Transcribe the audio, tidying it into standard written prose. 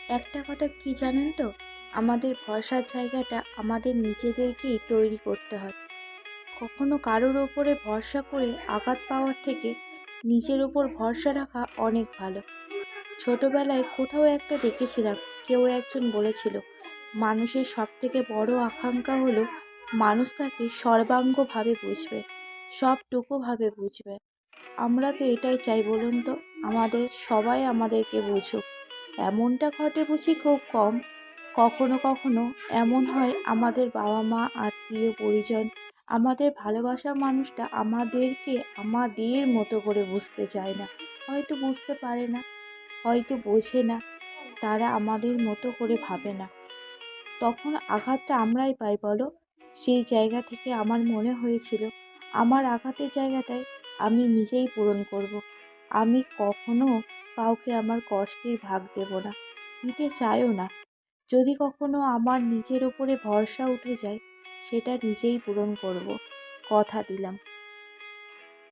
একটা কথা কি জানেন তো, আমাদের ভরসার জায়গাটা আমাদের নিজেদেরকেই তৈরি করতে হয়। কখনো কারোর ওপরে ভরসা করে আঘাত পাওয়ার থেকে নিজের ওপর ভরসা রাখা অনেক ভালো। ছোটবেলায় কোথাও একটা দেখেছিলাম, কেউ একজন বলেছিল, মানুষের সবথেকে বড় আকাঙ্ক্ষা হলো মানুষ তাকে সর্বাঙ্গভাবে বুঝবে, সবটুকুভাবে বুঝবে। আমরা তো এটাই চাই, বলুন তো, আমাদের সবাই আমাদেরকে বুঝুক। এমনটা ঘটে বুঝি খুব কম। কখনো কখনো এমন হয় আমাদের বাবা মা, আত্মীয় পরিজন, আমাদের ভালোবাসার মানুষটা আমাদেরকে আমাদের মতো করে বুঝতে চায় না। হয়তো বুঝতে পারে না, হয়তো বোঝে না, তারা আমাদের মতো করে ভাবে না। তখন আঘাতটা আমরাই পাই, বলো। সেই জায়গা থেকে আমার মনে হয়েছিল, আমার আঘাতের জায়গাটায় আমি নিজেই পূরণ করব। আমি কখনো কাউকে আমার কষ্টের ভাগ দেব না, দিতে চাইও না। যদি কখনো আমার নিজের ওপরে ভরসা উঠে যায়, সেটা নিজেই পূরণ করব, কথা দিলাম।